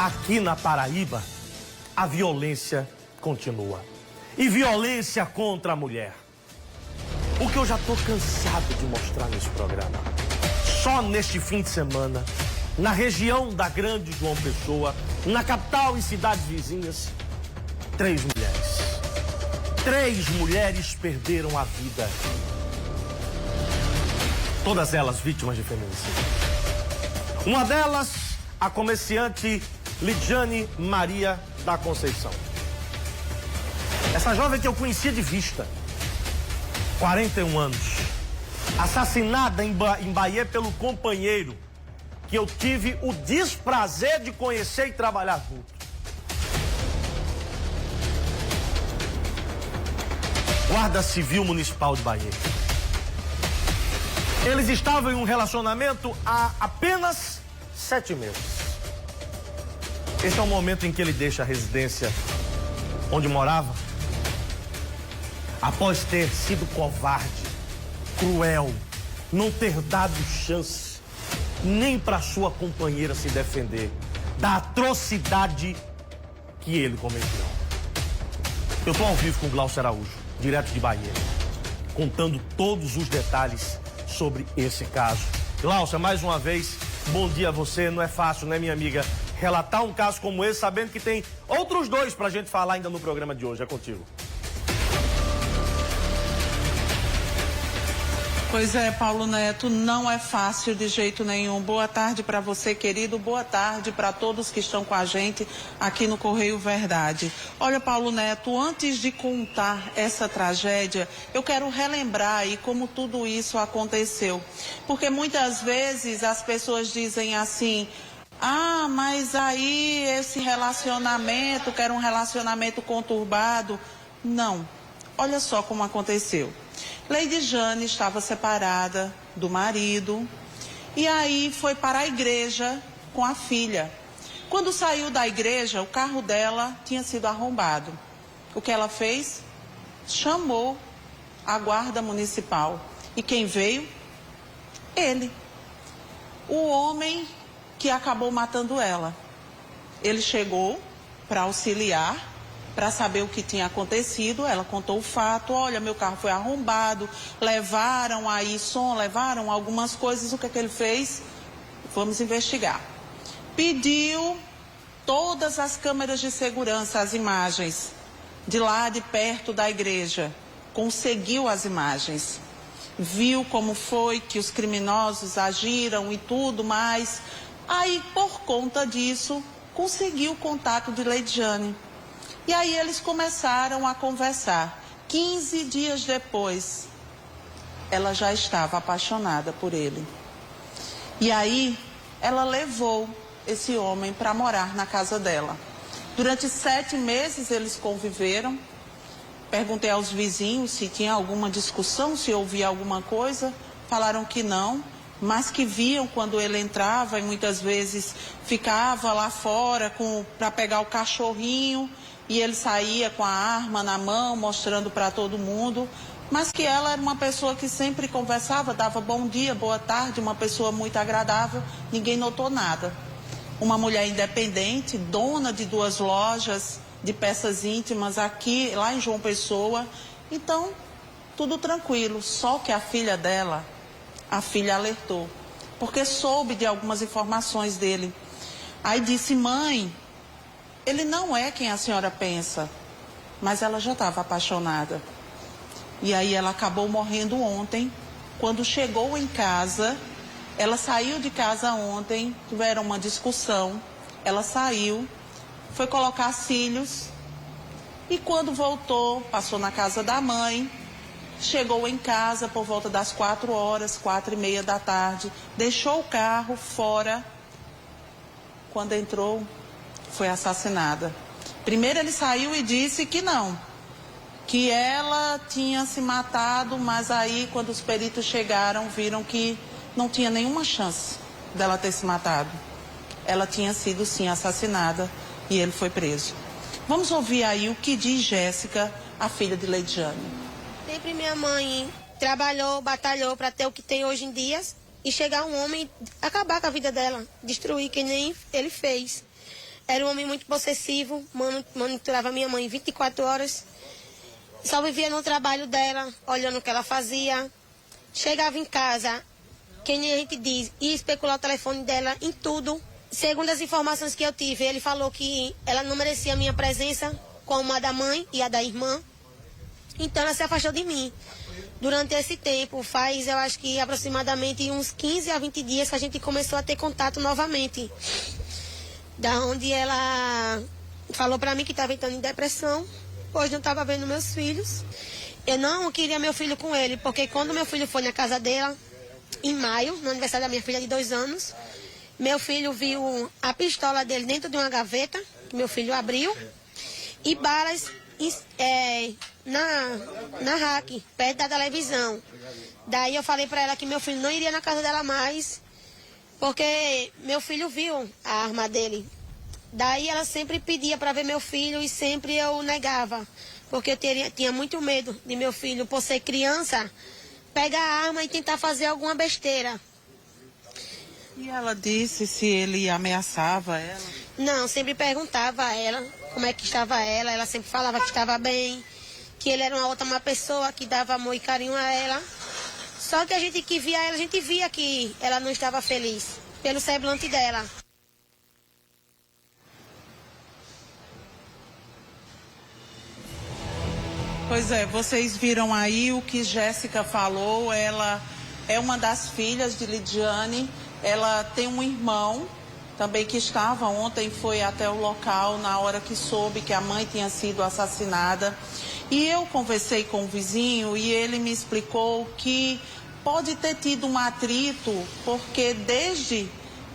Aqui na Paraíba, a violência continua. E violência contra a mulher. O que eu já tô cansado de mostrar nesse programa. Só neste fim de semana, na região da Grande João Pessoa, na capital e cidades vizinhas, 3 mulheres. 3 mulheres perderam a vida. Todas elas vítimas de feminicídio. Uma delas, a comerciante Lidiane Maria da Conceição. Essa jovem que eu conhecia de vista, 41 anos, assassinada em Bahia pelo companheiro que eu tive o desprazer de conhecer e trabalhar junto. Guarda Civil Municipal de Bahia. Eles estavam em um relacionamento há apenas 7 meses. Esse é o momento em que ele deixa a residência onde morava, após ter sido covarde, cruel, não ter dado chance nem para sua companheira se defender da atrocidade que ele cometeu. Eu estou ao vivo com o Glaucio Araújo, direto de Bahia, contando todos os detalhes sobre esse caso. Glaucia, mais uma vez, bom dia a você. Não é fácil, né, minha amiga, relatar um caso como esse, sabendo que tem outros 2 pra gente falar ainda no programa de hoje. É contigo. Pois é, Paulo Neto, não é fácil de jeito nenhum. Boa tarde para você, querido. Boa tarde para todos que estão com a gente aqui no Correio Verdade. Olha, Paulo Neto, antes de contar essa tragédia, eu quero relembrar aí como tudo isso aconteceu. Porque muitas vezes as pessoas dizem assim: ah, mas aí esse relacionamento, que era um relacionamento conturbado. Não. Olha só como aconteceu. Lady Jane estava separada do marido e aí foi para a igreja com a filha. Quando saiu da igreja, o carro dela tinha sido arrombado. O que ela fez? Chamou a guarda municipal. E quem veio? Ele. O homem que acabou matando ela. Ele chegou para auxiliar, para saber o que tinha acontecido. Ela contou o fato: olha, meu carro foi arrombado, levaram aí som, levaram algumas coisas. O que é que ele fez? Vamos investigar. Pediu todas as câmeras de segurança, as imagens de lá de perto da igreja. Conseguiu as imagens. Viu como foi que os criminosos agiram e tudo mais. Aí, por conta disso, conseguiu o contato de Lady Jane. E aí eles começaram a conversar. 15 dias depois, ela já estava apaixonada por ele. E aí, ela levou esse homem para morar na casa dela. Durante 7 meses eles conviveram. Perguntei aos vizinhos se tinha alguma discussão, se ouvia alguma coisa. Falaram que não, mas que viam quando ele entrava e muitas vezes ficava lá fora para pegar o cachorrinho. E ele saía com a arma na mão, mostrando para todo mundo. Mas que ela era uma pessoa que sempre conversava, dava bom dia, boa tarde, uma pessoa muito agradável. Ninguém notou nada. Uma mulher independente, dona de 2 lojas de peças íntimas aqui, lá em João Pessoa. Então, tudo tranquilo. Só que a filha dela, a filha alertou. Porque soube de algumas informações dele. Aí disse: mãe, ele não é quem a senhora pensa. Mas ela já estava apaixonada. E aí ela acabou morrendo ontem. Quando chegou em casa, ela saiu de casa ontem, tiveram uma discussão. Ela saiu, foi colocar cílios. E quando voltou, passou na casa da mãe. Chegou em casa por volta das 4 horas, 4:30 da tarde. Deixou o carro fora. Quando entrou, foi assassinada. Primeiro ele saiu e disse que não, que ela tinha se matado, mas aí quando os peritos chegaram, viram que não tinha nenhuma chance dela ter se matado. Ela tinha sido sim assassinada e ele foi preso. Vamos ouvir aí o que diz Jéssica, a filha de Lady Jane. Sempre minha mãe trabalhou, batalhou para ter o que tem hoje em dia e chegar um homem, acabar com a vida dela, destruir que nem ele fez. era um homem muito possessivo, monitorava minha mãe 24 horas. Só vivia no trabalho dela, olhando o que ela fazia. Chegava em casa, que nem a gente diz, ia especular o telefone dela em tudo. Segundo as informações que eu tive, ele falou que ela não merecia a minha presença, como a da mãe e a da irmã. Então ela se afastou de mim. Durante esse tempo, faz eu acho que aproximadamente uns 15 a 20 dias que a gente começou a ter contato novamente. Da onde ela falou pra mim que estava entrando em depressão, pois não estava vendo meus filhos. Eu não queria meu filho com ele, porque quando meu filho foi na casa dela, em maio, no aniversário da minha filha de 2 anos, meu filho viu a pistola dele dentro de uma gaveta, que meu filho abriu, e balas na rack, perto da televisão. Daí eu falei pra ela que meu filho não iria na casa dela mais, porque meu filho viu a arma dele. Daí ela sempre pedia para ver meu filho e sempre eu negava, porque eu tinha muito medo de meu filho, por ser criança, pegar a arma e tentar fazer alguma besteira. E ela disse se ele ameaçava ela? Não, sempre perguntava a ela como é que estava ela. Ela sempre falava que estava bem, que ele era uma pessoa que dava amor e carinho a ela. Só que a gente que via ela, a gente via que ela não estava feliz pelo semblante dela. Pois é, vocês viram aí o que Jéssica falou. Ela é uma das filhas de Lidiane. Ela tem um irmão também que estava ontem, foi até o local na hora que soube que a mãe tinha sido assassinada. E eu conversei com o vizinho e ele me explicou que pode ter tido um atrito, porque desde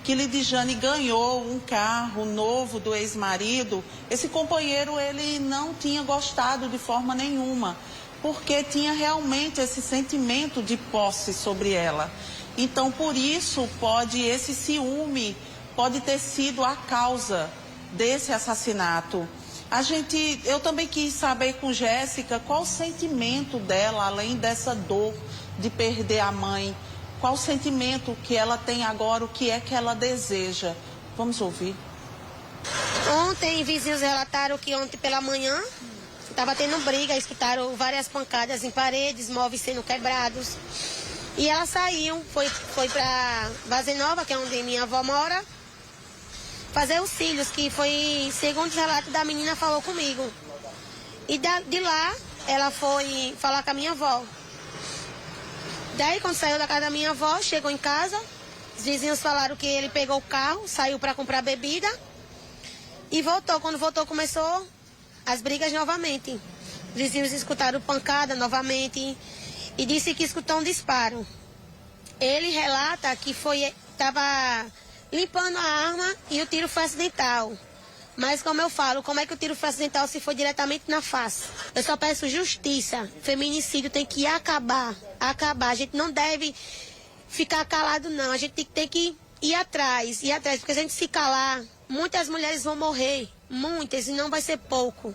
que Lidiane ganhou um carro novo do ex-marido, esse companheiro ele não tinha gostado de forma nenhuma, porque tinha realmente esse sentimento de posse sobre ela. Então, por isso, esse ciúme pode ter sido a causa desse assassinato. Eu também quis saber com Jéssica qual o sentimento dela, além dessa dor de perder a mãe. Qual o sentimento que ela tem agora, o que é que ela deseja. Vamos ouvir. Ontem, vizinhos relataram que ontem pela manhã estava tendo briga, escutaram várias pancadas em paredes, móveis sendo quebrados. E elas saíam, foi para Vazia Nova, que é onde minha avó mora, fazer os cílios, que foi, segundo o relato da menina, falou comigo. E de lá, ela foi falar com a minha avó. Daí, quando saiu da casa da minha avó, chegou em casa, os vizinhos falaram que ele pegou o carro, saiu para comprar bebida e voltou. Quando voltou, começou as brigas novamente. Os vizinhos escutaram pancada novamente e disse que escutou um disparo. Ele relata que estava limpando a arma e o tiro foi acidental. Mas como eu falo, como é que o tiro foi acidental se foi diretamente na face? Eu só peço justiça. Feminicídio tem que acabar. A gente não deve ficar calado, não. A gente tem que ir atrás. Porque se a gente se calar, muitas mulheres vão morrer. Muitas, e não vai ser pouco.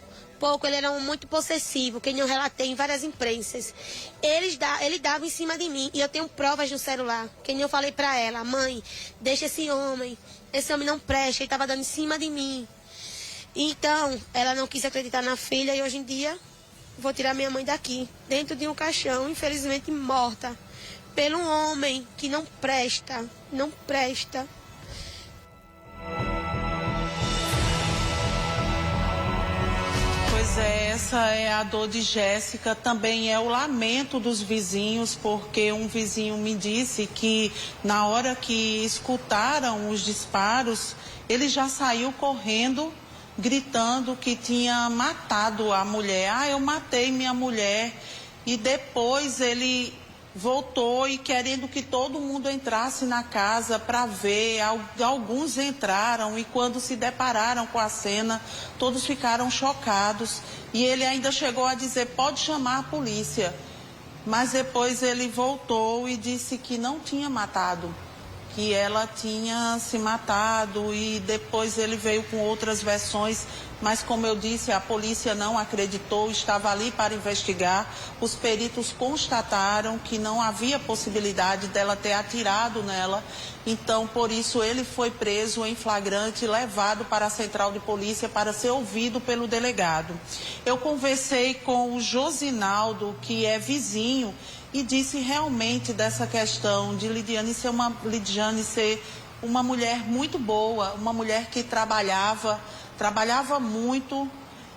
Ele era muito possessivo, que eu relatei em várias imprensas. Ele dava em cima de mim, e eu tenho provas no celular. Que eu falei pra ela, mãe, deixa esse homem não presta, ele estava dando em cima de mim. Então, ela não quis acreditar na filha e hoje em dia vou tirar minha mãe daqui, dentro de um caixão, infelizmente morta, por um homem que não presta. Pois é, essa é a dor de Jéssica, também é o lamento dos vizinhos, porque um vizinho me disse que na hora que escutaram os disparos, ele já saiu correndo, gritando que tinha matado a mulher. Eu matei minha mulher. E depois ele voltou e querendo que todo mundo entrasse na casa para ver. Alguns entraram e quando se depararam com a cena, todos ficaram chocados. E ele ainda chegou a dizer, pode chamar a polícia. Mas depois ele voltou e disse que não tinha matado que ela tinha se matado e depois ele veio com outras versões, mas como eu disse, a polícia não acreditou, estava ali para investigar. Os peritos constataram que não havia possibilidade dela ter atirado nela, então por isso ele foi preso em flagrante e levado para a central de polícia para ser ouvido pelo delegado. Eu conversei com o Josinaldo, que é vizinho, e disse realmente dessa questão de Lidiane ser uma mulher muito boa, uma mulher que trabalhava muito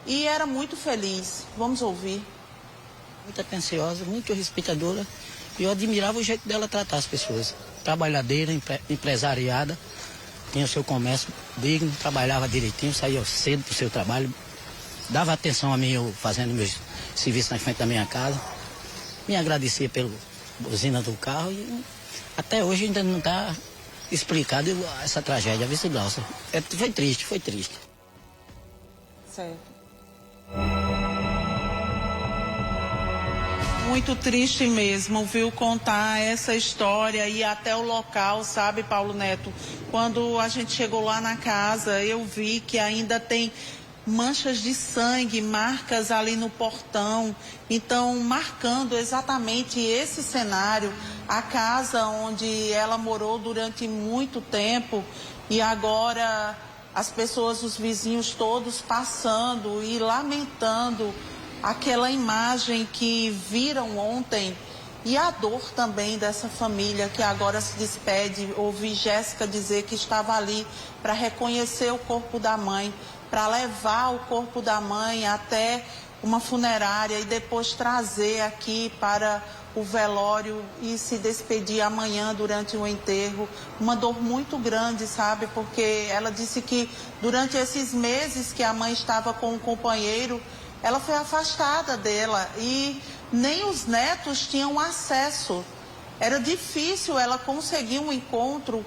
e era muito feliz. Vamos ouvir. Muito atenciosa, muito respeitadora, e eu admirava o jeito dela tratar as pessoas. Trabalhadeira, empresariada, tinha o seu comércio digno, trabalhava direitinho, saía cedo para o seu trabalho, dava atenção a mim, eu fazendo meus serviços na frente da minha casa. Me agradecia pela buzina do carro e até hoje ainda não está explicado essa tragédia, viu, Glaucia? Foi triste, foi triste. Certo. Muito triste mesmo, viu, contar essa história e até o local, sabe, Paulo Neto? Quando a gente chegou lá na casa, eu vi que ainda tem manchas de sangue, marcas ali no portão, então marcando exatamente esse cenário, a casa onde ela morou durante muito tempo e agora as pessoas, os vizinhos todos passando e lamentando aquela imagem que viram ontem e a dor também dessa família que agora se despede. Ouvi Jéssica dizer que estava ali para reconhecer o corpo da mãe, para levar o corpo da mãe até uma funerária e depois trazer aqui para o velório e se despedir amanhã durante o enterro. Uma dor muito grande, sabe? Porque ela disse que durante esses meses que a mãe estava com o companheiro, ela foi afastada dela e nem os netos tinham acesso. Era difícil ela conseguir um encontro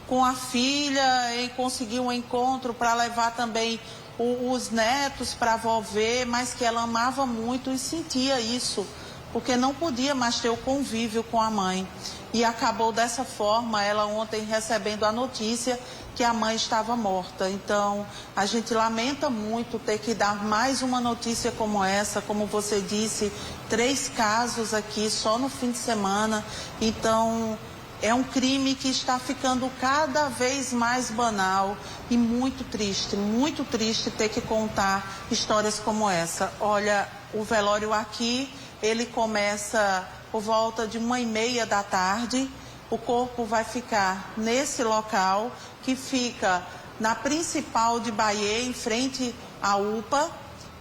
com a filha, e conseguir um encontro para levar também os netos para a vó ver, mas que ela amava muito e sentia isso, porque não podia mais ter o convívio com a mãe. E acabou dessa forma, ela ontem recebendo a notícia que a mãe estava morta. Então, a gente lamenta muito ter que dar mais uma notícia como essa, como você disse, 3 casos aqui só no fim de semana. Então, é um crime que está ficando cada vez mais banal e muito triste ter que contar histórias como essa. Olha, o velório aqui, ele começa por volta de 1h30 da tarde. O corpo vai ficar nesse local, que fica na principal de Bahia, em frente à UPA.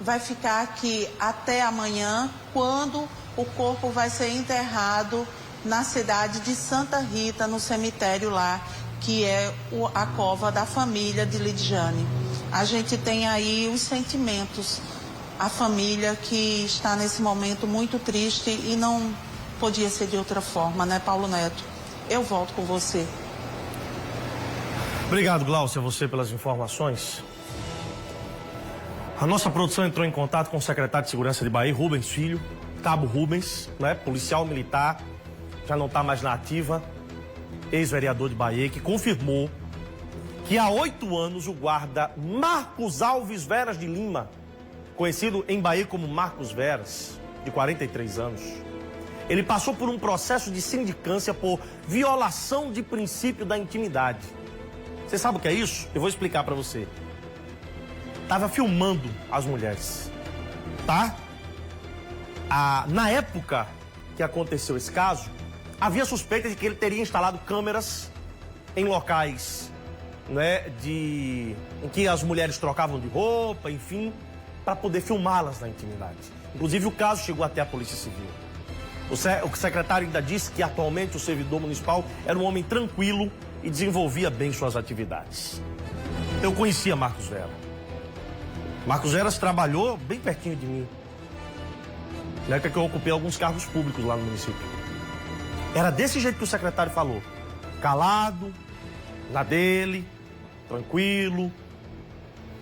Vai ficar aqui até amanhã, quando o corpo vai ser enterrado na cidade de Santa Rita, no cemitério lá, que é a cova da família de Lidiane. A gente tem aí os sentimentos, a família que está nesse momento muito triste e não podia ser de outra forma, né, Paulo Neto? Eu volto com você. Obrigado, Glaucia, você pelas informações. A nossa produção entrou em contato com o secretário de Segurança de Bahia, Rubens Filho, Cabo Rubens, né, policial militar, já não está mais na ativa, ex-vereador de Bahia, que confirmou que há 8 anos o guarda Marcos Alves Veras de Lima, conhecido em Bahia como Marcos Veras, de 43 anos, ele passou por um processo de sindicância por violação de princípio da intimidade. Você sabe o que é isso? Eu vou explicar para você. Tava filmando as mulheres, tá? Na época que aconteceu esse caso, havia suspeita de que ele teria instalado câmeras em locais, né, em que as mulheres trocavam de roupa, enfim, para poder filmá-las na intimidade. Inclusive, o caso chegou até a Polícia Civil. O secretário ainda disse que atualmente o servidor municipal era um homem tranquilo e desenvolvia bem suas atividades. Eu conhecia Marcos Veras. Marcos Veras trabalhou bem pertinho de mim, na época que eu ocupei alguns cargos públicos lá no município. Era desse jeito que o secretário falou. Calado, na dele, tranquilo.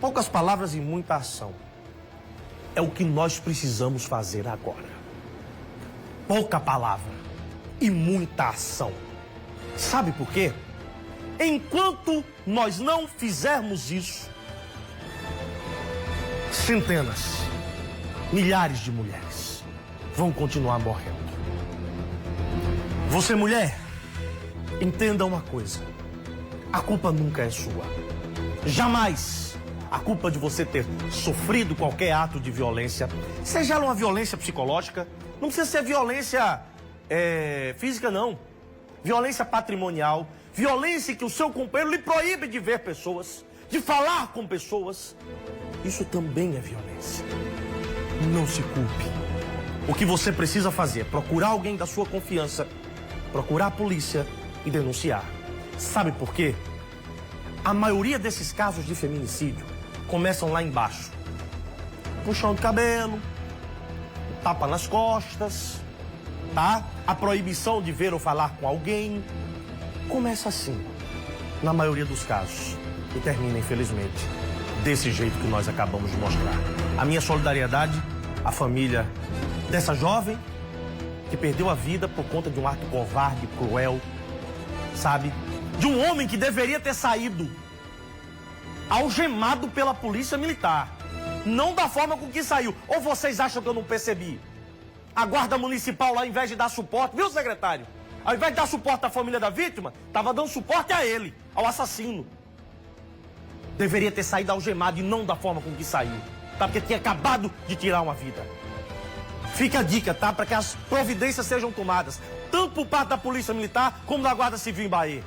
Poucas palavras e muita ação. É o que nós precisamos fazer agora. Pouca palavra e muita ação. Sabe por quê? Enquanto nós não fizermos isso, centenas, milhares de mulheres vão continuar morrendo. Você, mulher, entenda uma coisa. A culpa nunca é sua. Jamais a culpa de você ter sofrido qualquer ato de violência, seja ela uma violência psicológica, não precisa ser violência física, não. Violência patrimonial, violência que o seu companheiro lhe proíbe de ver pessoas, de falar com pessoas. Isso também é violência. Não se culpe. O que você precisa fazer é procurar alguém da sua confiança, procurar a polícia e denunciar. Sabe por quê? A maioria desses casos de feminicídio começam lá embaixo. Puxão de cabelo, tapa nas costas, tá? A proibição de ver ou falar com alguém. Começa assim, na maioria dos casos. E termina, infelizmente, desse jeito que nós acabamos de mostrar. A minha solidariedade à família dessa jovem que perdeu a vida por conta de um ato covarde, cruel, sabe? De um homem que deveria ter saído algemado pela polícia militar. Não da forma com que saiu. Ou vocês acham que eu não percebi? A guarda municipal lá, ao invés de dar suporte, viu, secretário? Ao invés de dar suporte à família da vítima, estava dando suporte a ele, ao assassino. Deveria ter saído algemado e não da forma com que saiu. Tá? Porque tinha acabado de tirar uma vida. Fica a dica, tá? Para que as providências sejam tomadas, tanto por parte da Polícia Militar como da Guarda Civil em Bahia.